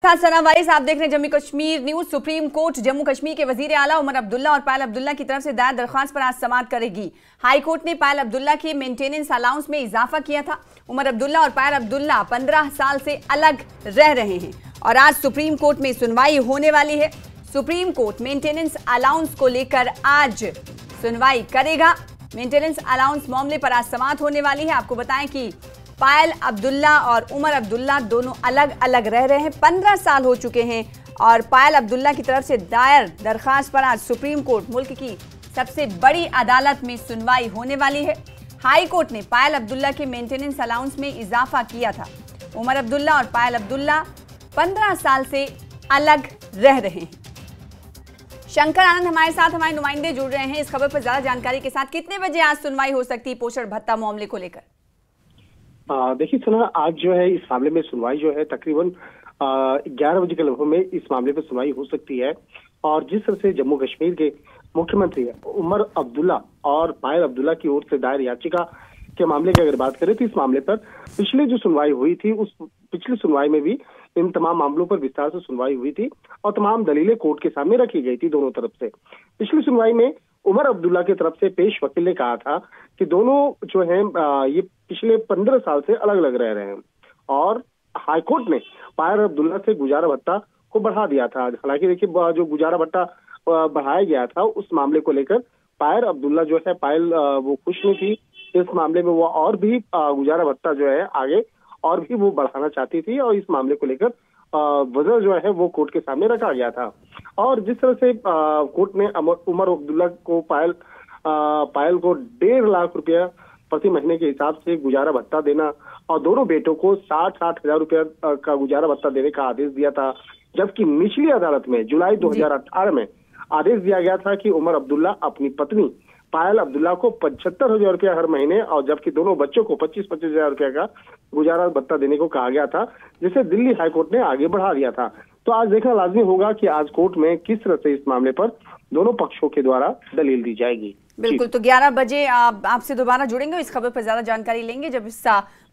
सनावाइज आप देख रहे हैं Jammu Kashmir news. Supreme court Jammu Kashmir के वजीर आला उमर अब्दुल्ला और पायल अब्दुल्ला की तरफ से दायर दरख्वास्त पर आज समाअत करेगी। हाई कोर्ट ने पायल अब्दुल्ला के मेंटेनेंस अलाउंस में इजाफा किया था। उमर अब्दुल्ला और पायल अब्दुल्ला 15 साल से अलग रह रहे हैं और आज सुप्रीम कोर्ट में सुनवाई होने वाली है। सुप्रीम कोर्ट मेंटेनेंस अलाउंस को लेकर आज सुनवाई करेगा। मेंटेनेंस अलाउंस मामले पर आज समाअत होने वाली है। आपको बताएं कि पायल अब्दुल्ला और उमर अब्दुल्ला दोनों अलग अलग रह रहे हैं, 15 साल हो चुके हैं और पायल अब्दुल्ला की तरफ से दायर दरख्वास्त पर आज सुप्रीम कोर्ट मुल्क की सबसे बड़ी अदालत में सुनवाई होने वाली है। हाई कोर्ट ने पायल अब्दुल्ला के मेंटेनेंस अलाउंस में इजाफा किया था। उमर अब्दुल्ला और पायल अब्दुल्ला 15 साल से अलग रह रहे हैं। शंकर आनंद हमारे साथ, हमारे नुमाइंदे जुड़ रहे हैं इस खबर पर ज्यादा जानकारी के साथ। कितने बजे आज सुनवाई हो सकती है पोषण भत्ता मामले को लेकर? देखिए सुना, आज जो है इस मामले में सुनवाई जो है तकरीबन 11 बजे के लगभग में इस मामले पर सुनवाई हो सकती है। और जिस तरह से जम्मू कश्मीर के मुख्यमंत्री उमर अब्दुल्ला और पायल अब्दुल्ला की ओर से दायर याचिका के मामले की अगर बात करें तो इस मामले पर पिछली जो सुनवाई हुई थी उस पिछली सुनवाई में भी इन तमाम मामलों पर विस्तार से सुनवाई हुई थी और तमाम दलीलें कोर्ट के सामने रखी गई थी दोनों तरफ से। पिछली सुनवाई में उमर अब्दुल्ला की तरफ से पेश वकील ने कहा था कि दोनों जो है ये पिछले 15 साल से अलग अलग रह रहे हैं और हाईकोर्ट ने पायल अब्दुल्ला से गुजारा भत्ता को बढ़ा दिया था। हालांकि देखिए जो गुजारा भत्ता बढ़ाया गया था उस मामले को लेकर पायल अब्दुल्ला जो है वो खुश नहीं थी। इस मामले में वो और भी गुजारा भत्ता जो है आगे और भी वो बढ़ाना चाहती थी और इस मामले को लेकर वजह जो है वो कोर्ट के सामने रखा गया था। और जिस तरह से कोर्ट ने उमर अब्दुल्ला को पायल को 1.5 लाख रुपया प्रति महीने के हिसाब से गुजारा भत्ता देना और दोनों बेटों को 60-60 हजार रुपया का गुजारा भत्ता देने का आदेश दिया था। जबकि निचली अदालत में जुलाई 2018 में आदेश दिया गया था कि उमर अब्दुल्ला अपनी पत्नी पायल अब्दुल्ला को 75,000 रुपया हर महीने और जबकि दोनों बच्चों को 25-25 हजार रुपया का गुजारा भत्ता देने को कहा गया था, जिसे दिल्ली हाईकोर्ट ने आगे बढ़ा दिया था। तो आज देखना लाजमी होगा कि आज कोर्ट में किस तरह से इस मामले पर दोनों पक्षों के द्वारा दलील दी जाएगी। बिल्कुल, तो 11 बजे आपसे दोबारा जुड़ेंगे, इस खबर पर ज्यादा जानकारी लेंगे जब इस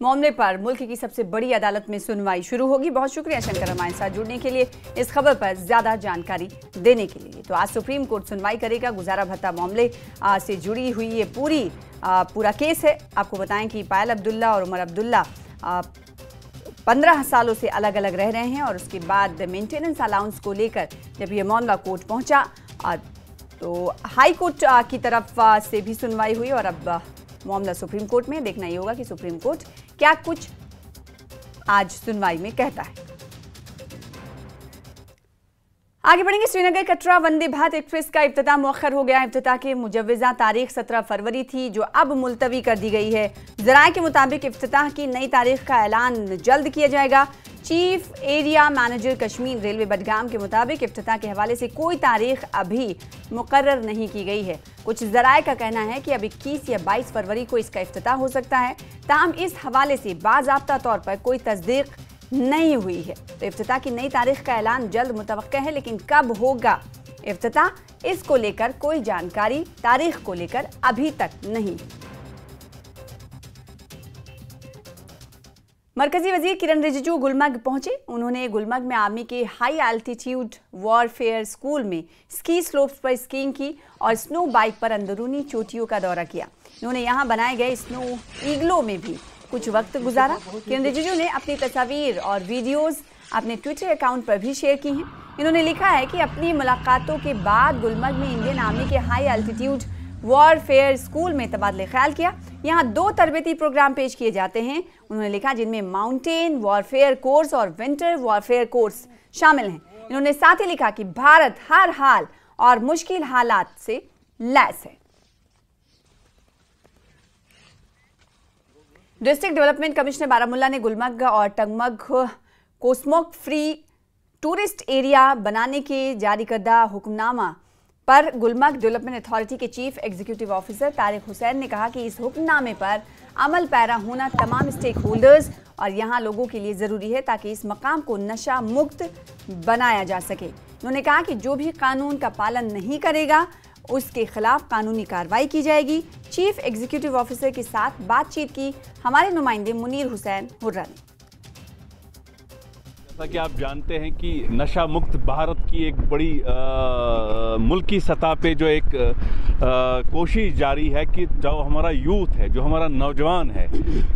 मामले पर मुल्क की सबसे बड़ी अदालत में सुनवाई शुरू होगी। बहुत शुक्रिया शंकर हमारे साथ जुड़ने के लिए, इस खबर पर ज्यादा जानकारी देने के लिए। तो आज सुप्रीम कोर्ट सुनवाई करेगा गुजारा भत्ता मामले से जुड़ी हुई ये पूरा केस है। आपको बताएं कि पायल अब्दुल्ला और उमर अब्दुल्ला 15 सालों से अलग अलग रह रहे हैं और उसके बाद मेंटेनेंस अलाउंस को लेकर जब ये मामला कोर्ट पहुंचा तो हाई कोर्ट की तरफ से भी सुनवाई हुई और अब मामला सुप्रीम कोर्ट में। देखना ये होगा कि सुप्रीम कोर्ट क्या कुछ आज सुनवाई में कहता है। आगे बढ़ेंगे। श्रीनगर कटरा वंदे भारत एक्सप्रेस का इफ्तिताह मौखर हो गया। इफ्तिताह की मुजव्वज़ा तारीख 17 फरवरी थी जो अब मुलतवी कर दी गई है। ज़राए के मुताबिक इफ्तिताह की नई तारीख का ऐलान जल्द किया जाएगा। Chief area manager Kashmir railway Budgam के मुताबिक इफ्तिताह के हवाले से कोई तारीख अभी मुकर्रर नहीं की गई है। कुछ ज़राए का कहना है कि अब 21 या 22 फरवरी को इसका इफ्तिताह हो सकता है। ताहम इस हवाले से बाज़ाब्ता तौर पर कोई तस्दीक नहीं हुई है। तो इफ्तिताह की नई तारीख का ऐलान जल्द मुतवक्का है, लेकिन कब होगा इफ्तिताह इसको लेकर कोई जानकारी तारीख को लेकर अभी तक नहीं। मरकजी वजीर किरण रिजिजू गुलमर्ग पहुंचे। उन्होंने गुलमर्ग में आर्मी के हाई एल्टीट्यूड वॉरफेयर स्कूल में स्की स्लोप्स पर स्कीइंग की और स्नो बाइक पर अंदरूनी चोटियों का दौरा किया। उन्होंने यहां बनाए गए स्नो ईगलों में भी कुछ वक्त गुजारा। किरण रिजिजू ने अपनी तस्वीर और वीडियोस अपने ट्विटर अकाउंट पर भी शेयर की हैं। इन्होंने लिखा है कि अपनी मुलाकातों के बाद गुलमर्ग में इंडियन आर्मी के हाई एल्टीट्यूड वॉरफेयर स्कूल में तबादले ख्याल किया। यहाँ 2 तरबेती प्रोग्राम पेश किए जाते हैं। उन्होंने लिखा जिनमें माउंटेन वॉरफेयर कोर्स और विंटर वॉरफेयर कोर्स शामिल हैं। इन्होंने साथ ही लिखा कि भारत हर हाल और मुश्किल हालात से लैस है। डिस्ट्रिक्ट डेवलपमेंट कमिश्नर बारामुल्ला ने गुलमर्ग और टंगमर्ग को स्मोक फ्री टूरिस्ट एरिया बनाने के जारी करदा हुक्मनामा पर गुलमर्ग डेवलपमेंट अथॉरिटी के chief executive officer Tariq Hussain ने कहा कि इस हुक्मनामे पर अमल पैरा होना तमाम स्टेक होल्डर्स और यहाँ लोगों के लिए ज़रूरी है ताकि इस मकाम को नशा मुक्त बनाया जा सके। उन्होंने कहा कि जो भी कानून का पालन नहीं करेगा उसके खिलाफ कानूनी कार्रवाई की जाएगी। चीफ एग्जीक्यूटिव ऑफिसर के साथ बातचीत की हमारे नुमाइंदे मुनीर हुसैन हुर्रा ने। जैसा कि आप जानते हैं कि नशा मुक्त भारत की एक बड़ी मुल्की सतह पे जो एक कोशिश जारी है कि जो हमारा यूथ है, जो हमारा नौजवान है,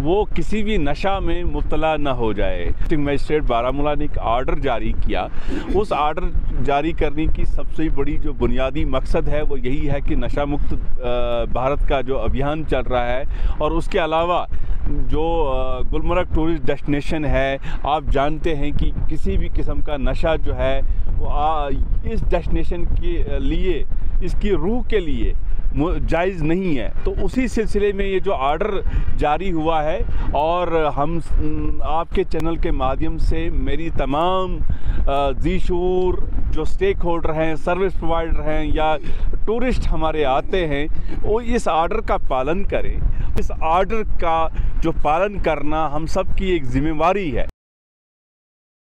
वो किसी भी नशा में मुब्तला ना हो जाए। मजिस्ट्रेट बारामूला ने एक आर्डर जारी किया। उस आर्डर जारी करने की सबसे बड़ी जो बुनियादी मकसद है वो यही है कि नशा मुक्त भारत का जो अभियान चल रहा है, और उसके अलावा जो गुलमर्ग टूरिस्ट डेस्टिनेशन है, आप जानते हैं कि किसी भी किस्म का नशा जो है वो इस डेस्टिनेशन के लिए, इसकी रूह के लिए जायज़ नहीं है। तो उसी सिलसिले में ये जो आर्डर जारी हुआ है, और हम आपके चैनल के माध्यम से मेरी तमाम ज़ीशूर जो स्टेक होल्डर हैं, सर्विस प्रोवाइडर हैं या टूरिस्ट हमारे आते हैं, वो इस आर्डर का पालन करें। इस आर्डर का जो पालन करना हम सब की एक जिम्मेवारी है।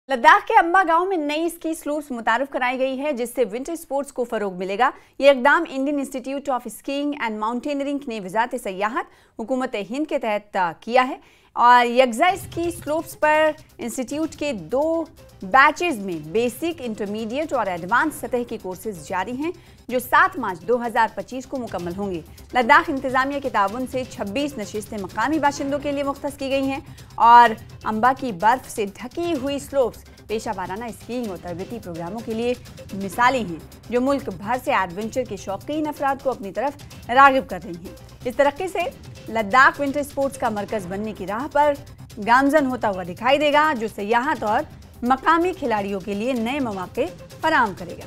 लद्दाख के अंबा गांव में नई स्की स्लूप्स मुतारिफ कराई गई है, जिससे विंटर स्पोर्ट्स को फरोग मिलेगा। ये इकदाम Indian institute of skiing and mountaineering ने वजारत सयाहत हुकूमत हिंद के तहत किया है, और यकजा स्की स्लोप्स पर इंस्टीट्यूट के 2 बैचेज में बेसिक, इंटरमीडिएट और एडवांस सतह के कोर्सेज जारी हैं, जो 7 मार्च 2025 को मुकम्मल होंगे। लद्दाख इंतजामिया के ताउन से 26 नशिस्तें मकामी बाशिंदों के लिए मुख्तस की गई हैं, और अंबा की बर्फ से ढकी हुई स्लोप्स पेशा वाराना स्कीइंग और तरबती प्रोग्रामों के लिए मिसाली हैं, जो मुल्क भर से एडवेंचर के शौकीन अफराद को अपनी तरफ रागिब कर रही हैं। इस तरक्की से लद्दाख विंटर स्पोर्ट्स का मरकज बनने की राह पर गामजन होता हुआ दिखाई देगा, जो सयाहत और मकामी खिलाड़ियों के लिए नए मौके फराहम करेगा।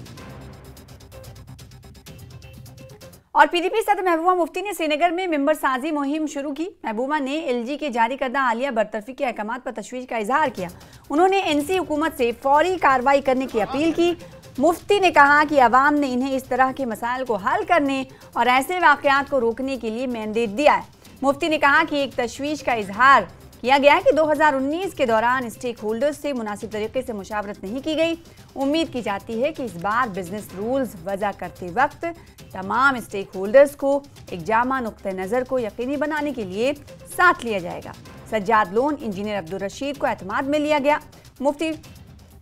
और पीडीपी सदर महबूबा मुफ्ती ने श्रीनगर में मेंबर साजी मुहिम शुरू की। महबूबा ने एलजी के जारी करदा हालिया बरतरफी के अहकाम पर तशवीश का इजहार किया। उन्होंने एनसी हुकूमत से फौरी कार्रवाई करने की अपील की। मुफ्ती ने कहा कि अवाम ने इन्हें इस तरह के मसाइल को हल करने और ऐसे वाक़यात को रोकने के लिए मैंडेट दिया है। मुफ्ती ने कहा कि एक तशवीश का इजहार किया गया है कि 2019 के दौरान स्टेक होल्डर्स से मुनासिब तरीके से मुशावरत नहीं की गई। उम्मीद की जाती है कि इस बार बिजनेस रूल्स वज़ा करते वक्त तमाम स्टेक होल्डर्स को एक जामा नुक्ते नज़र को यकीनी बनाने के लिए साथ लिया जाएगा। सज्जाद लोन इंजीनियर अब्दुल रशीद को एतमाद में लिया गया। मुफ्ती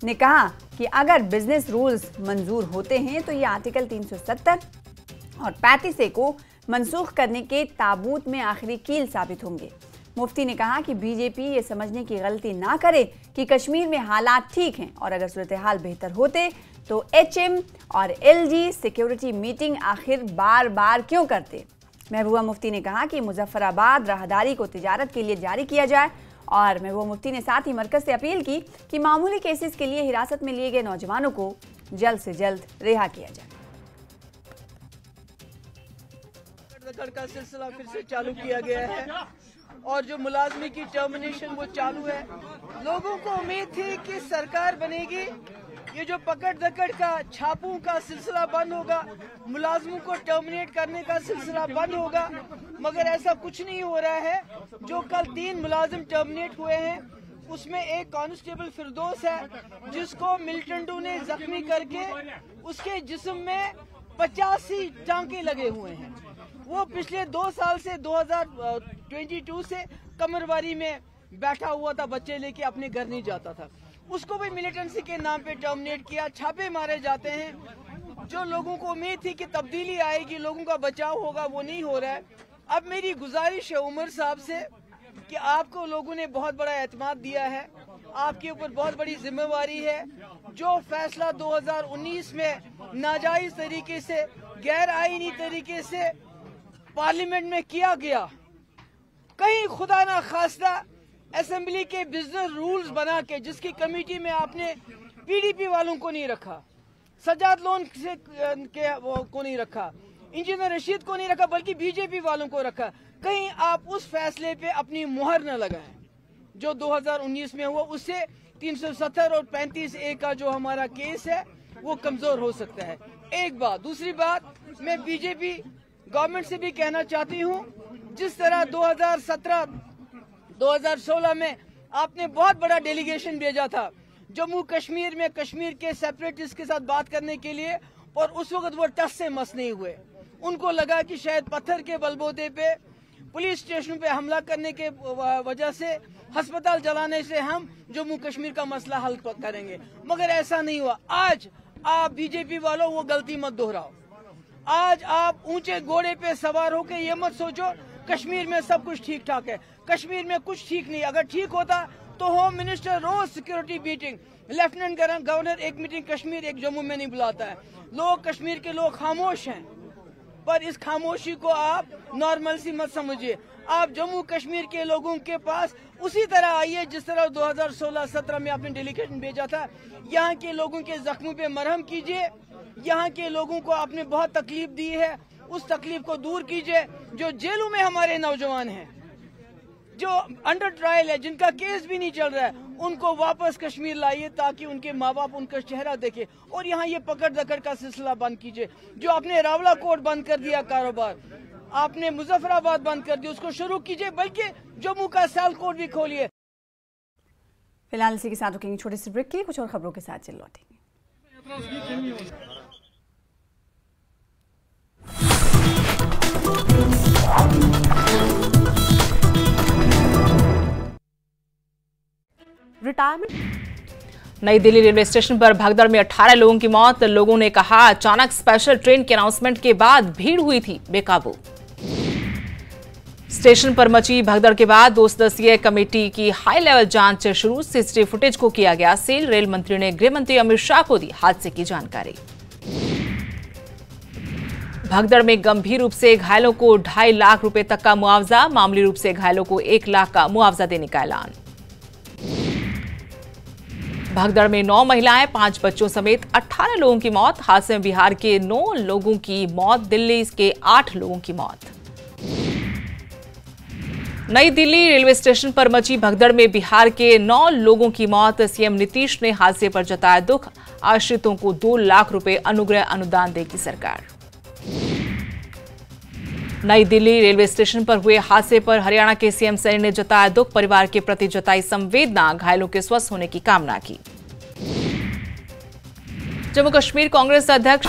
ने कहा कि अगर बिजनेस रूल्स मंजूर होते हैं तो ये आर्टिकल 370 और 35A को मनसूख करने के ताबूत में आखिरी कील साबित होंगे। मुफ्ती ने कहा कि बीजेपी ये समझने की गलती ना करे कि कश्मीर में हालात ठीक हैं, और अगर सूरत हाल बेहतर होते तो HM और LG सिक्योरिटी मीटिंग आखिर बार बार क्यों करते। महबूबा मुफ्ती ने कहा कि मुजफ्फराबाद राहदारी को तिजारत के लिए जारी किया जाए, और महबूबा मुफ्ती ने साथ ही मरकज से अपील की कि मामूली केसेस के लिए हिरासत में लिए गए नौजवानों को जल्द से जल्द रिहा किया जाए। का सिलसिला फिर से चालू किया गया है, और जो मुलाजमी की टर्मिनेशन वो चालू है। लोगों को उम्मीद थी कि सरकार बनेगी, ये जो पकड़ दकड़ का छापों का सिलसिला बंद होगा, मुलाजमों को टर्मिनेट करने का सिलसिला बंद होगा, मगर ऐसा कुछ नहीं हो रहा है। जो कल 3 मुलाजिम टर्मिनेट हुए हैं, उसमें एक कांस्टेबल फिरदौस है जिसको मिलिटेंटों ने जख्मी करके उसके जिस्म में 85 टांके लगे हुए हैं। वो पिछले 2 साल से 2022 से कमरवारी में बैठा हुआ था, बच्चे लेके अपने घर नहीं जाता था। उसको भी मिलिटेंसी के नाम पे टर्मिनेट किया, छापे मारे जाते हैं। जो लोगों को उम्मीद थी कि तब्दीली आएगी, लोगों का बचाव होगा, वो नहीं हो रहा है। अब मेरी गुजारिश है उमर साहब से कि आपको लोगों ने बहुत बड़ा एतमाद दिया है, आपके ऊपर बहुत बड़ी जिम्मेवारी है। जो फैसला 2019 में नाजायज तरीके से, गैर आईनी तरीके से पार्लियामेंट में किया गया, कहीं खुदा ना खास्ता असेंबली के बिजनेस रूल्स बना के, जिसकी कमेटी में आपने पीडीपी वालों को नहीं रखा, सज्जाद लोन से को नहीं रखा, इंजीनियर रशीद को नहीं रखा, बल्कि बीजेपी वालों को रखा। कहीं आप उस फैसले पे अपनी मुहर न लगाएं जो 2019 में हुआ। उससे 370 और 35A का जो हमारा केस है वो कमजोर हो सकता है। एक बात। दूसरी बात, मैं बीजेपी गवर्नमेंट से भी कहना चाहती हूँ, जिस तरह 2017-2016 में आपने बहुत बड़ा डेलीगेशन भेजा था जम्मू कश्मीर में, कश्मीर के सेपरेटिस्ट के साथ बात करने के लिए, और उस वक्त वो टस से मस नहीं हुए। उनको लगा कि शायद पत्थर के बलबूते पे पुलिस स्टेशन पे हमला करने के वजह से, अस्पताल जलाने से हम जम्मू कश्मीर का मसला हल करेंगे, मगर ऐसा नहीं हुआ। आज आप बीजेपी वालों वो गलती मत दोहराओ। आज आप ऊंचे घोड़े पे सवार होकर ये मत सोचो कश्मीर में सब कुछ ठीक ठाक है। कश्मीर में कुछ ठीक नहीं। अगर ठीक होता तो होम मिनिस्टर रोज सिक्योरिटी मीटिंग, लेफ्टिनेंट गवर्नर एक मीटिंग कश्मीर एक जम्मू में नहीं बुलाता है। लोग, कश्मीर के लोग खामोश हैं, पर इस खामोशी को आप नॉर्मल सी मत समझिए। आप जम्मू कश्मीर के लोगों के पास उसी तरह आइए जिस तरह 2016-17 में आपने डेलीगेशन भेजा था। यहाँ के लोगों के जख्मों पे मरहम कीजिए। यहाँ के लोगों को आपने बहुत तकलीफ दी है, उस तकलीफ को दूर कीजिए। जो जेलों में हमारे नौजवान हैं, जो अंडर ट्रायल है, जिनका केस भी नहीं चल रहा है, उनको वापस कश्मीर लाइए ताकि उनके माँ बाप उनका चेहरा देखे। और यहाँ ये पकड़ दकड़ का सिलसिला बंद कीजिए। जो आपने रावला कोट बंद कर दिया कारोबार, आपने मुजफ्फराबाद बंद कर दिया, उसको शुरू कीजिए, बल्कि जम्मू का सियालकोट भी खोलिए। फिलहाल इसी के साथ रुकेंगे छोटे से ब्रेक के लिए, कुछ और खबरों के साथ चल लौटेंगे। रिटायरमेंट। नई दिल्ली रेलवे स्टेशन पर भगदड़ में 18 लोगों की मौत। लोगों ने कहा अचानक स्पेशल ट्रेन के अनाउंसमेंट के बाद भीड़ हुई थी बेकाबू। स्टेशन पर मची भगदड़ के बाद 2 सदस्यीय कमेटी की हाई लेवल जांच शुरू। सीसीटीवी फुटेज को किया गया सील। रेल मंत्री ने गृह मंत्री अमित शाह को दी हादसे की जानकारी। भगदड़ में गंभीर रूप से घायलों को 2.5 लाख रुपए तक का मुआवजा। मामूली रूप से घायलों को 1 लाख का मुआवजा देने का ऐलान। भगदड़ में 9 महिलाएं, 5 बच्चों समेत 18 लोगों की मौत। हादसे में बिहार के 9 लोगों की मौत, दिल्ली के 8 लोगों की मौत। नई दिल्ली रेलवे स्टेशन पर मची भगदड़ में बिहार के 9 लोगों की मौत। सीएम नीतीश ने हादसे पर जताया दुख। आश्रितों को 2 लाख रुपए अनुग्रह अनुदान देगी सरकार। नई दिल्ली रेलवे स्टेशन पर हुए हादसे पर हरियाणा के सीएम सैनी ने जताया दुख। परिवार के प्रति जताई संवेदना, घायलों के स्वस्थ होने की कामना की। जम्मू कश्मीर कांग्रेस अध्यक्ष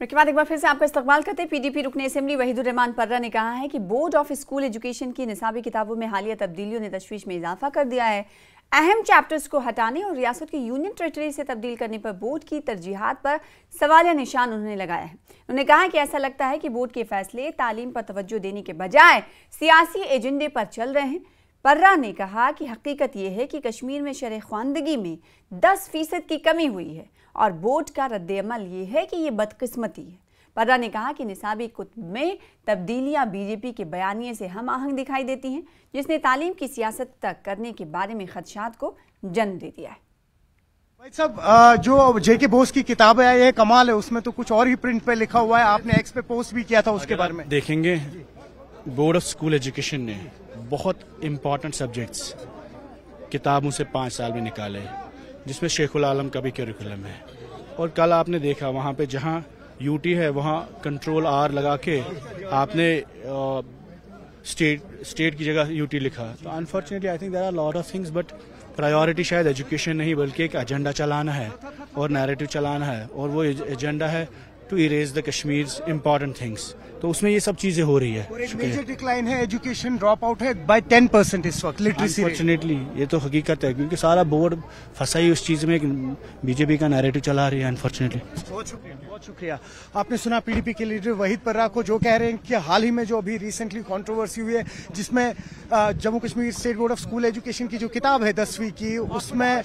के बाद एक बार फिर से आपका इस्तकबाल करते हैं। पीडीपी रुकने असेंबली वहीदुर रहमान पर्रा ने कहा है कि बोर्ड ऑफ स्कूल एजुकेशन की निसाबी किताबों में हालिया तब्दीलियों ने तशवीश में इजाफा कर दिया है। अहम चैप्टर्स को हटाने और रियासत की यूनियन टेरिटरी से तब्दील करने पर बोर्ड की तरजीहात पर सवालिया निशान उन्होंने लगाया है। उन्होंने कहा कि ऐसा लगता है कि बोर्ड के फैसले तालीम पर तवज्जो देने के बजाय सियासी एजेंडे पर चल रहे हैं। पर्रा ने कहा कि हकीकत यह है कि कश्मीर में शरह ख्वानदगी में 10% की कमी हुई है और बोर्ड का रद्द-ए-अमल ये है कि ये बदकिस्मती है। पर्रा ने कहा कि निसाबी कुतुब में तब्दीलियां बीजेपी के बयानिए से हम आहंग दिखाई देती हैं, जिसने तालीम की सियासत तक करने के बारे में खदशात को जन्म दे दिया है। भाई साहब, जो जेके बोस की किताब है ये कमाल है, उसमें तो कुछ और ही प्रिंट पे लिखा हुआ है। आपने एक्स पे पोस्ट भी किया था उसके बारे में। देखेंगे बोर्ड ऑफ स्कूल एजुकेशन ने बहुत इम्पोर्टेंट सब्जेक्ट्स किताबों से 5 साल में निकाले, जिसमें शेखुल आलम का भी करिकुलम है। और कल आपने देखा वहाँ पे जहाँ यूटी है वहाँ कंट्रोल आर लगा के आपने स्टेट की जगह यूटी लिखा। तो unfortunately I think there are lot of things, but priority शायद एजुकेशन नहीं बल्कि एक एजेंडा चलाना है और नैरेटिव चलाना है, और वो एजेंडा है to erase the Kashmir's important things. तो उसमें ये सब चीजें हो रही है। और एक मेजर डिक्लाइन है, एजुकेशन ड्रॉप आउट है बाय 10% इस वक्त लिटरेसी। अनफॉर्चुनेटली ये तो हकीकत है, क्योंकि सारा बोर्ड फंसा ही उस चीज में, बीजेपी का नैरेटिव चला रही है अनफॉर्चुनेटली। बहुत शुक्रिया। आपने सुना पीडीपी के लीडर वहीद पर्रा को, जो कह रहे हैं कि हाल ही में जो अभी रिसेंटली कंट्रोवर्सी हुई है, जिसमें Jammu Kashmir state board of school education की जो किताब है 10वीं की, उसमें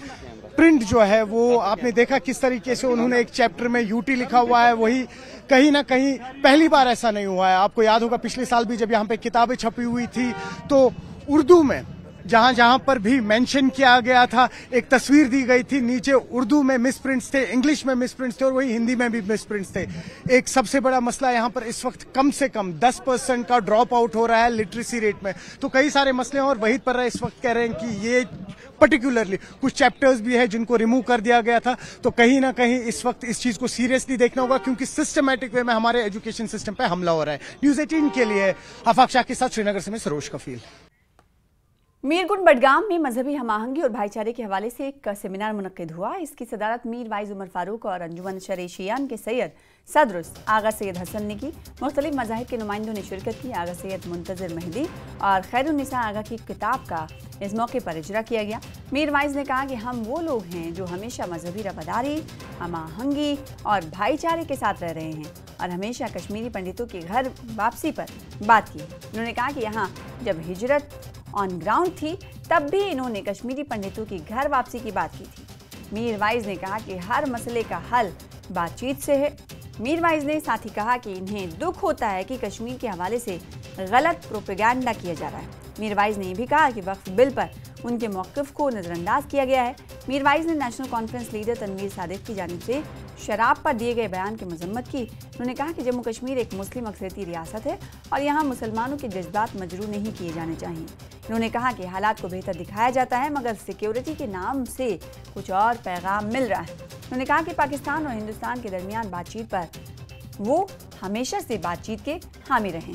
प्रिंट जो है वो आपने देखा किस तरीके से उन्होंने एक चैप्टर में यूटी लिखा हुआ है। वही कहीं ना कहीं पहली बार ऐसा नहीं हुआ है। आपको याद होगा पिछले साल भी जब यहाँ पे किताबें छपी हुई थी तो उर्दू में जहां जहां पर भी मेंशन किया गया था एक तस्वीर दी गई थी, नीचे उर्दू में मिसप्रिंट्स थे, इंग्लिश में मिसप्रिंट्स थे और वही हिंदी में भी मिसप्रिंट्स थे। एक सबसे बड़ा मसला यहाँ पर इस वक्त कम से कम 10% का ड्रॉप आउट हो रहा है लिटरेसी रेट में। तो कई सारे मसले हैं और वहीद पर्रा इस वक्त कह रहे हैं कि ये पर्टिकुलरली कुछ चैप्टर्स भी है जिनको रिमूव कर दिया गया था। तो कहीं ना कहीं इस वक्त इस चीज को सीरियसली देखना होगा, क्योंकि सिस्टमैटिक वे में हमारे एजुकेशन सिस्टम पे हमला हो रहा है। न्यूज 18 के लिए आफाक शाह के साथ श्रीनगर से मैं सरोज कफील। मीरकुंड बडगाम में मजहबी हमाहंगी और भाईचारे के हवाले से एक सेमिनार मुनक्किद हुआ। इसकी सदारत मीर वाइज उमर फारूक और अंजुमन शर-ए-शियान के सैयद सदरुस आगा सैयद हसन ने की। मुख्तलिफ मज़ाहिब के नुमाइंदों ने शिरकत की। आगा सैयद मुंतज़िर मेहदी और खैरुन्निसा आगा की किताब का इस मौके पर इजरा किया गया। मीर वाइज ने कहा कि हम वो लोग हैं जो हमेशा मजहबी रवादारी, हमाहंगी और भाईचारे के साथ रह रहे हैं और हमेशा कश्मीरी पंडितों के घर वापसी पर बात की। उन्होंने कहा कि यहाँ जब हिजरत ऑन ग्राउंड थी तब भी इन्होंने कश्मीरी पंडितों की घर वापसी की बात की थी। मीर वाइज ने कहा कि हर मसले का हल बातचीत से है। मीर वाइज ने साथ ही कहा कि इन्हें दुख होता है कि कश्मीर के हवाले से गलत प्रोपेगेंडा किया जा रहा है। मीर वाइज ने यह भी कहा कि वक्फ बिल पर उनके मौक़िफ़ को नज़रअंदाज किया गया है। मीर वाइज ने National Conference leader Tanvir Sadiq की जानिब से शराब पर दिए गए बयान की मजम्मत की। उन्होंने कहा कि जम्मू कश्मीर एक मुस्लिम अक्सरियती रियासत है और यहाँ मुसलमानों के जज्बात मजरूह नहीं किए जाने चाहिए। उन्होंने कहा कि हालात को बेहतर दिखाया जाता है मगर सिक्योरिटी के नाम से कुछ और पैगाम मिल रहा है। उन्होंने कहा कि पाकिस्तान और हिंदुस्तान के दरमियान बातचीत पर वो हमेशा से बातचीत के हामी रहे।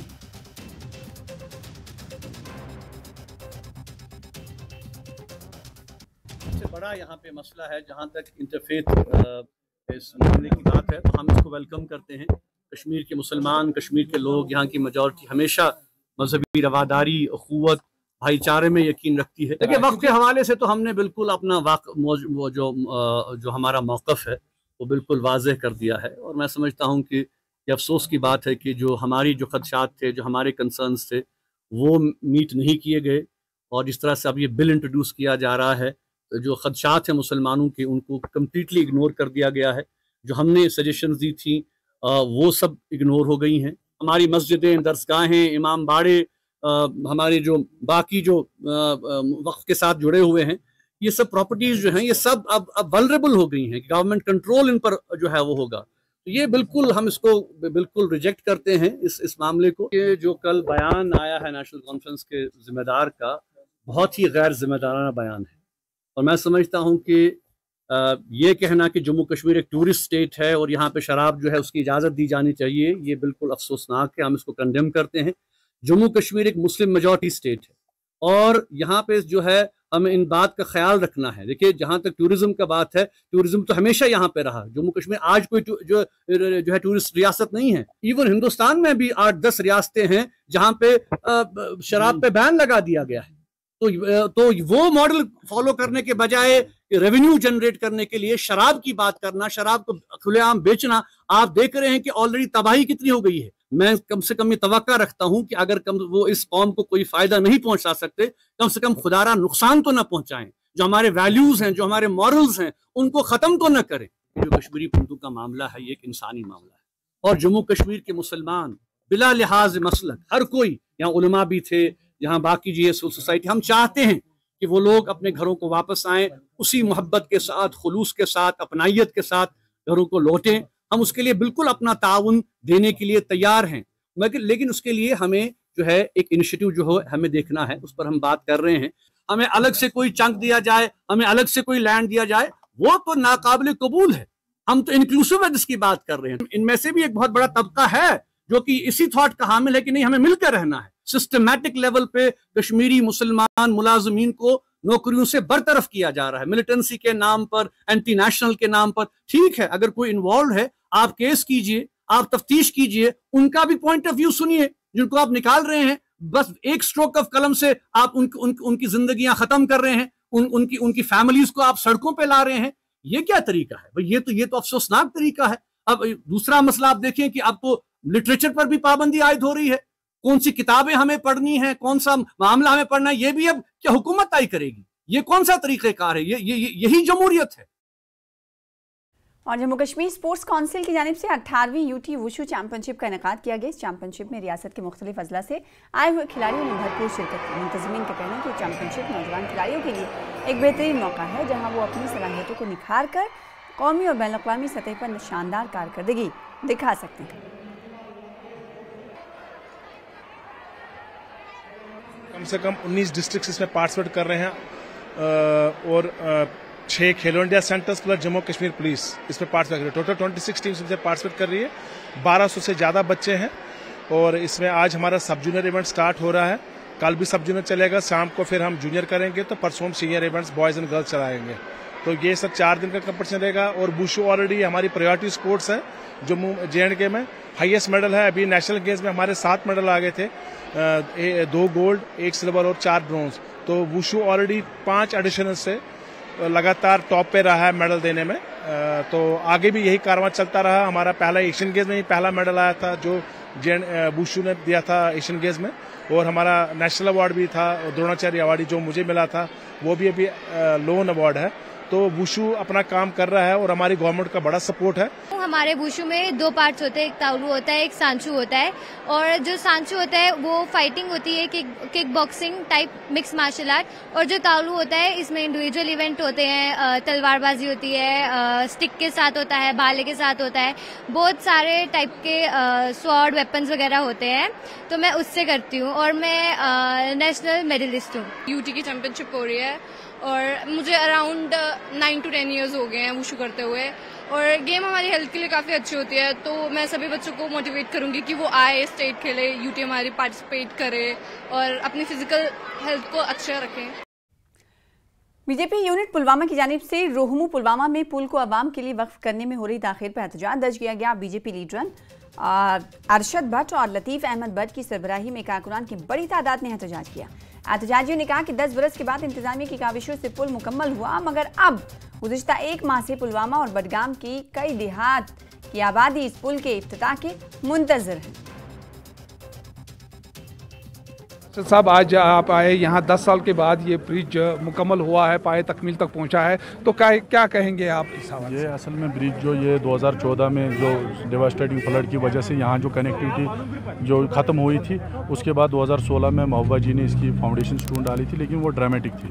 सबसे बड़ा यहाँ पे मसला है, जहाँ तक इंटरफेथ इस मामले की बात है तो हम इसको वेलकम करते हैं। कश्मीर के मुसलमान, कश्मीर के लोग, यहाँ की मेजॉरिटी हमेशा मजहबी रवादारी, अखुवत, भाईचारे में यकीन रखती है। देखिए, वक्त के हवाले से तो हमने बिल्कुल अपना वो जो हमारा मौक़िफ़ है वो बिल्कुल वाज़ेह कर दिया है और मैं समझता हूँ कि ये अफसोस की बात है कि जो हमारी जो खदशात थे, जो हमारे कंसर्न्स थे वो मीट नहीं किए गए और जिस तरह से अब ये बिल इंट्रोड्यूस किया जा रहा है, जो खदशात हैं मुसलमानों के उनको कम्प्लीटली इग्नोर कर दिया गया है। जो हमने सजेशंस दी थी वो सब इग्नोर हो गई हैं। हमारी मस्जिदें, दरसगाहें, इमाम बाड़े, हमारे जो बाकी जो वक्फ के साथ जुड़े हुए हैं, ये सब प्रॉपर्टीज़ जो हैं ये सब अब वल्नरेबल हो गई हैं। गवर्नमेंट कंट्रोल इन पर जो है वो होगा। तो ये बिल्कुल हम इसको बिल्कुल रिजेक्ट करते हैं इस मामले को। ये जो कल बयान आया है नेशनल कॉन्फ्रेंस के ज़िम्मेदार का, बहुत ही गैर जिम्मेदाराना बयान है और मैं समझता हूँ कि ये कहना कि जम्मू कश्मीर एक टूरिस्ट स्टेट है और यहाँ पे शराब जो है उसकी इजाज़त दी जानी चाहिए, ये बिल्कुल अफसोसनाक है। हम इसको कंडेम करते हैं। जम्मू कश्मीर एक मुस्लिम मेजॉरिटी स्टेट है और यहाँ पे जो है हमें इन बात का ख्याल रखना है। देखिए, जहाँ तक टूरिज्म का बात है, टूरिज्म तो हमेशा यहाँ पे रहा। जम्मू कश्मीर आज कोई जो है टूरिस्ट रियासत नहीं है। इवन हिंदुस्तान में भी 8-10 रियासतें हैं जहाँ पे शराब पे बैन लगा दिया गया है। तो वो मॉडल फॉलो करने के बजाय रेवेन्यू जनरेट करने के लिए शराब की बात करना, शराब को खुलेआम बेचना, आप देख रहे हैं कि ऑलरेडी तबाही कितनी हो गई है। मैं कम से कम ये तवक्का रखता हूं कि अगर वो इस कौम को कोई फायदा नहीं पहुंचा सकते, कम से कम खुदारा नुकसान तो ना पहुंचाएं। जो हमारे वैल्यूज हैं, जो हमारे मॉरल्स हैं, उनको खत्म तो न करें। जो कश्मीरी पंडितों का मामला है ये एक इंसानी मामला है और जम्मू कश्मीर के मुसलमान बिला लिहाज मसलक, हर कोई, यहाँ उलमा भी थे, यहाँ बाकी जी सिविल सोसाइटी, हम चाहते हैं कि वो लोग अपने घरों को वापस आएं, उसी मोहब्बत के साथ, खुलूस के साथ, अपनाइयत के साथ घरों को लौटें। हम उसके लिए बिल्कुल अपना ताउन देने के लिए तैयार हैं, लेकिन उसके लिए हमें जो है एक इनिशिएटिव जो हो हमें देखना है, उस पर हम बात कर रहे हैं। हमें अलग से कोई चंक दिया जाए, हमें अलग से कोई लैंड दिया जाए, वो तो नाकाबिल कबूल है। हम तो इंक्लूसिव एज की बात कर रहे हैं। इनमें से भी एक बहुत बड़ा तबका है जो कि इसी थॉट का हामिल है कि नहीं, हमें मिलकर रहना है। सिस्टमैटिक लेवल पे कश्मीरी मुसलमान मुलाजमीन को नौकरियों से बरतरफ किया जा रहा है, मिलिटेंसी के नाम पर, एंटी नेशनल के नाम पर। ठीक है, अगर कोई इन्वॉल्व है आप केस कीजिए, आप तफ्तीश कीजिए, उनका भी पॉइंट ऑफ व्यू सुनिए। जिनको आप निकाल रहे हैं बस एक स्ट्रोक ऑफ कलम से आप उनकी जिंदगियां खत्म कर रहे हैं, उनकी फैमिलीज को आप सड़कों पे ला रहे हैं, ये क्या तरीका है भाई? ये तो अफसोसनाक तरीका है। अब दूसरा मसला आप देखें कि अब तो लिटरेचर पर भी पाबंदी आयद हो रही है। कौन सी किताबें हमें पढ़नी है, कौन सा मामला हमें पढ़ना है, ये भी अब क्या हुकूमत तय करेगी? ये कौन सा तरीक़ेकार है? यही जमहूरियत है। और जम्मू कश्मीर स्पोर्ट्स काउंसिल की जानिब से 18वीं यूटी वुशु चैंपियनशिप का इनेकाद किया गया। इस चैंपियनशिप में रियासत के मुख्तलिफ अजला से आए हुए खिलाड़ियों ने भरपूर शिरकत की। मुंतज़मीन का कहना है कि चैंपियनशिप नौजवान खिलाड़ियों के लिए एक बेहतरीन मौका है जहाँ वो अपनी सलाहियतों को निखार कर कौमी और बैन अक़वामी सतह पर शानदार कारकर्दगी दिखा सकते हैं। कम से कम 19 डिस्ट्रिक्ट इसमें पार्टिसिपेट कर रहे हैं और 6 खेलो India centres plus Jammu Kashmir police इसमें पार्टिसिपेट कर रही है। टोटल 26 टीम्स इसमें पार्टिसिपेट कर रही है। 1200 से ज़्यादा बच्चे हैं और इसमें आज हमारा सब जूनियर इवेंट स्टार्ट हो रहा है कल भी सब जूनियर चलेगा, शाम को फिर हम जूनियर करेंगे, तो परसों हम senior events boys and girls चलाएंगे। तो ये सब 4 दिन का कंपटीशन रहेगा। और वुशु ऑलरेडी हमारी प्रायोरिटी स्पोर्ट्स है जम्मू JNK में। हाईएस्ट मेडल है, अभी नेशनल गेम्स में हमारे 7 मेडल आ गए थे, 2 गोल्ड, 1 सिल्वर और 4 ब्रॉन्ज। तो वुशु ऑलरेडी 5 एडिशनल से लगातार टॉप पे रहा है मेडल देने में। तो आगे भी यही कारवां चलता रहा। हमारा पहला एशियन गेम्स में ही पहला मेडल आया था जो वुशु ने दिया था एशियन गेम्स में, और हमारा नेशनल अवार्ड भी था, द्रोणाचार्य अवार्ड जो मुझे मिला था वो भी अभी लोन अवार्ड है। तो वुशु अपना काम कर रहा है और हमारी गवर्नमेंट का बड़ा सपोर्ट है। हमारे वुशु में 2 पार्ट्स होते हैं, एक तावलू होता है, एक सांचू होता है। और जो सांचू होता है वो फाइटिंग होती है, kick boxing type mix martial art. और जो तावलू होता है इसमें इंडिविजुअल इवेंट होते हैं, तलवारबाजी होती है, स्टिक के साथ होता है, भाले के साथ होता है, बहुत सारे टाइप के स्वॉर्ड वेपन्स वगैरह होते हैं। तो मैं उससे करती हूँ और मैं नेशनल मेडलिस्ट हूँ। यूटी की चैंपियनशिप हो रही है और मुझे अराउंड 9 to 10 ईयर्स हो गए हैं वुशु करते हुए। और गेम हमारी हेल्थ के लिए काफ़ी अच्छी होती है, तो मैं सभी बच्चों को मोटिवेट करूंगी कि वो आए, स्टेट खेले, यूटी हमारी पार्टिसिपेट करे और अपनी फिजिकल हेल्थ को अच्छा रखें। बीजेपी यूनिट पुलवामा की जानिब से रोहमू पुलवामा में पुल को अवाम के लिए वक्फ करने में हो रही ताखीर पर एहतजाज दर्ज किया गया। बीजेपी लीडरन अरशद भट्ट और लतीफ़ अहमद भट्ट की सरबराही में कारकुनान की बड़ी तादाद ने एहतजाज किया। एहतजाजियों ने कहा कि 10 बरस के बाद इंतजामिया की काविशों से पुल मुकम्मल हुआ, मगर अब गुज़िश्ता 1 माह से पुलवामा और बडगाम की कई देहात की आबादी इस पुल के इफ्तिताह के मुंतज़िर है। साहब आज आप आए यहाँ, 10 साल के बाद ये ब्रिज मुकम्मल हुआ है, पाए तकमील तक पहुँचा है, तो क्या कहेंगे आप इस हवाले से? ये असल में ब्रिज जो ये 2014 में जो डेवास्टेटिंग फ्लड की वजह से यहाँ जो कनेक्टिविटी जो ख़त्म हुई थी, उसके बाद 2016 में महबूबा जी ने इसकी फाउंडेशन स्टोन डाली थी, लेकिन वो ड्रामेटिक थी।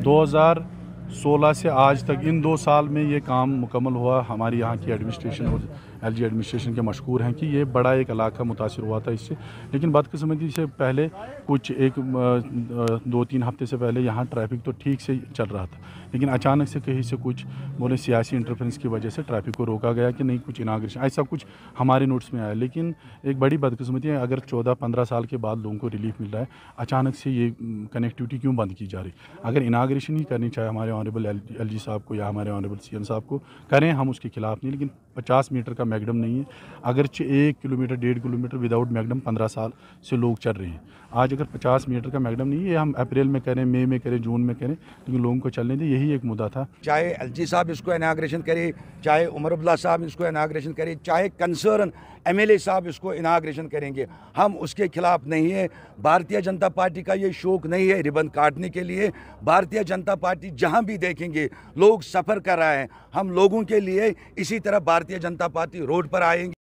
2016 से आज तक इन 2 साल में ये काम मुकम्मल हुआ। हमारी यहाँ की एडमिनिस्ट्रेशन और LG एडमिनिस्ट्रेशन के मशकूर हैं कि ये बड़ा एक इलाका मुतासिर हुआ था इससे, लेकिन बदकिस्मती से पहले कुछ 2-3 हफ्ते से पहले यहाँ ट्रैफिक तो ठीक से चल रहा था, लेकिन अचानक से कहीं से कुछ बोले सियासी इंटरफेरेंस की वजह से ट्रैफिक को रोका गया कि नहीं कुछ इनाग्रेशन, ऐसा कुछ हमारे नोट्स में आया। लेकिन एक बड़ी बदकिस्मती है, अगर 14-15 साल के बाद लोगों को रिलीफ मिल रहा है, अचानक से ये कनेक्टिविटी क्यों बंद की जा रही? अगर इनाग्रेशन ही करनी चाहिए हमारे ऑनरेबल LG साहब को या हमारे ऑनरेबल CM साहब को, करें, हम उसके खिलाफ नहीं, लेकिन 50 मीटर का मैगडम नहीं है। अगर 1 किलोमीटर 1.5 किलोमीटर विदाउट मैगडम 15 साल से लोग चल रहे हैं। आज अगर 50 मीटर का मैगडम नहीं है, हम अप्रैल में करें, मई में करें, जून में करें, लेकिन लोगों को चलने दें, यही एक मुद्दा था। चाहे LG साहब इसको इनाग्रेशन करे, चाहे उमर अब्दुल्ला साहब इसको इनाग्रेशन करे, चाहे कंसर्न MLA साहब इसको इनाग्रेशन करेंगे, हम उसके खिलाफ नहीं है। भारतीय जनता पार्टी का ये शौक नहीं है रिबन काटने के लिए। भारतीय जनता पार्टी जहां भी देखेंगे लोग सफ़र कर रहे हैं, हम लोगों के लिए इसी तरह भारतीय जनता पार्टी रोड पर आएंगे।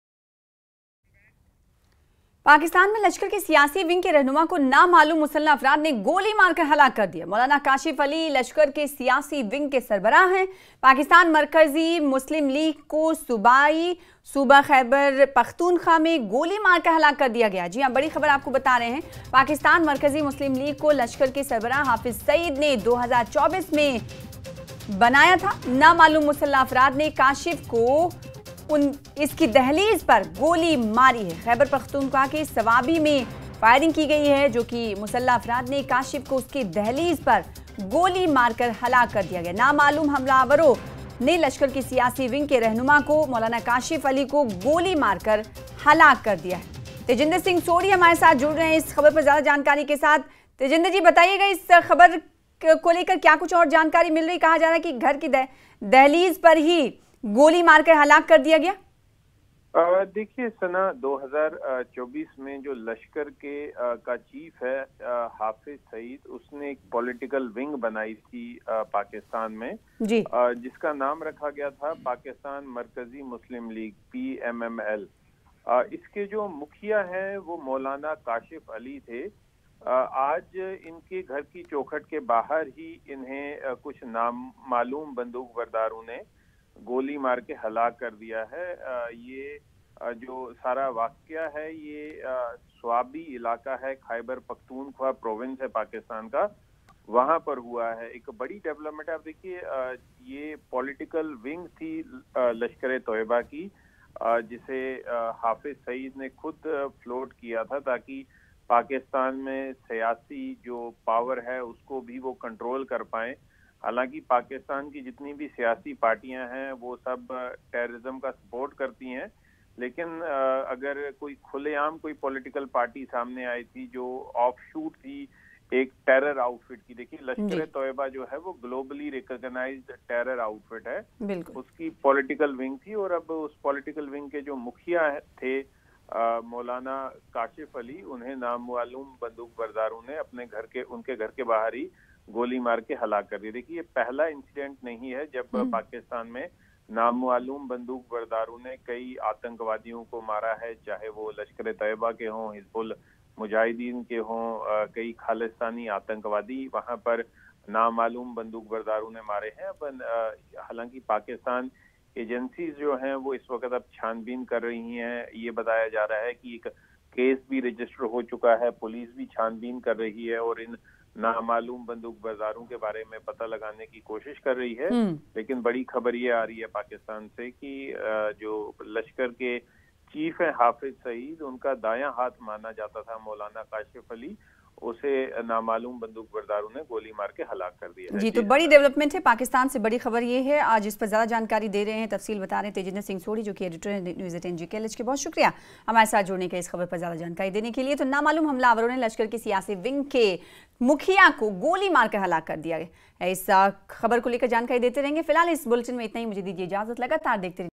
पाकिस्तान में लश्कर के सियासी विंग के रहनुमा को नामालूम मुसल्लह अफराद ने गोली मारकर हलाक कर दिया। मौलाना काशिफ अली लश्कर के सियासी विंग के सरबराह हैं। पाकिस्तान मरकजी मुस्लिम लीग को सूबा खैबर पख्तूनख्वा में गोली मारकर हलाक कर दिया गया। जी हां, बड़ी खबर आपको बता रहे हैं। पाकिस्तान मरकजी मुस्लिम लीग को लश्कर के सरबराह हाफिज सईद ने 2024 में बनाया था। नामालूम मुसल्लह अफराद ने काशिफ को इसकी दहलीज पर गोली मारी है। खैबर पख्तूनख्वा के सवाबी में फायरिंग की गई है, जो कि मुसल्लह अफराद ने काशिफ को उसकी दहलीज पर गोली मारकर हलाक कर दिया गया। नामालूम हमलावरों ने लश्कर की सियासी विंग के रहनुमा को मौलाना काशिफ अली को गोली मारकर हलाक कर दिया है। तेजिंदर सिंह सोढ़ी हमारे साथ जुड़ रहे हैं इस खबर पर ज्यादा जानकारी के साथ। तेजिंदर जी, बताइएगा इस खबर को लेकर क्या कुछ और जानकारी मिल रही? कहा जा रहा है कि घर की दहलीज पर ही गोली मारकर हलाक कर दिया गया। देखिए सना, 2024 में जो लश्कर के का चीफ है हाफिज सईद, उसने एक पॉलिटिकल विंग बनाई थी पाकिस्तान में जी, जिसका नाम रखा गया था पाकिस्तान मरकजी मुस्लिम लीग PMML। इसके जो मुखिया हैं वो मौलाना काशिफ अली थे। आज इनके घर की चौखट के बाहर ही इन्हें कुछ नामालूम बंदूक बरदारों ने गोली मार के हलाक कर दिया है। ये जो सारा वाकया है ये स्वाबी इलाका है, खैबर पख्तूनख्वा प्रोविंस है पाकिस्तान का, वहां पर हुआ है। एक बड़ी डेवलपमेंट आप देखिए, ये पॉलिटिकल विंग थी लश्कर तोयबा की, जिसे हाफिज सईद ने खुद फ्लोट किया था ताकि पाकिस्तान में सियासी जो पावर है उसको भी वो कंट्रोल कर पाए। हालांकि पाकिस्तान की जितनी भी सियासी पार्टियां हैं वो सब टेररिज्म का सपोर्ट करती हैं, लेकिन अगर कोई खुलेआम कोई पॉलिटिकल पार्टी सामने आई थी जो ऑफशूट थी एक टेरर आउटफिट की, देखिए लश्कर तोयबा जो है वो ग्लोबली रिकॉग्नाइज्ड टेरर आउटफिट है, उसकी पॉलिटिकल विंग थी। और अब उस पॉलिटिकल विंग के जो मुखिया थे मौलाना काशिफ अली, उन्हें नामालूम बंदूक बरदारों ने उनके घर के बाहर ही गोली मार के हलाक कर दिया। देखिए ये पहला इंसिडेंट नहीं है जब पाकिस्तान में नामालूम बंदूक बरदारों ने कई आतंकवादियों को मारा है, चाहे वो लश्कर तैयबा के हों, हिजबुल मुजाहिदीन के हों, कई खालिस्तानी आतंकवादी वहां पर नामालूम बंदूक बरदारों ने मारे हैं। हालांकि पाकिस्तान एजेंसीज जो हैं वो इस वक्त अब छानबीन कर रही हैं। ये बताया जा रहा है कि एक केस भी रजिस्टर हो चुका है, पुलिस भी छानबीन कर रही है और इन नामालूम बंदूक बरदारों के बारे में पता लगाने की कोशिश कर रही है। लेकिन बड़ी खबर ये आ रही है पाकिस्तान से कि जो लश्कर के चीफ है हाफिज सईद, उनका दायां हाथ माना जाता था मौलाना काशिफ अली, उसे नामालूम बंदूक बरदारों ने गोली मार के हलाक कर दिया है। जी, तो बड़ी डेवलपमेंट है पाकिस्तान से, बड़ी खबर ये है। आज इस पर ज्यादा जानकारी दे रहे हैं, तफसील बता रहे हैं तेजिंदर सिंह सोढ़ी जो कि एडिटर है न्यूज़ 18 GKLH के। बहुत शुक्रिया हमारे साथ जुड़ने के, इस खबर पर ज्यादा जानकारी देने के लिए। तो नामालूम हमलावरों ने लश्कर की सियासी विंग के मुखिया को गोली मारकर हलाक कर दिया है। इस खबर को लेकर जानकारी देते रहेंगे। फिलहाल इस बुलेटिन में इतना ही, मुझे दीजिए इजाजत, लगातार देखते रहिए।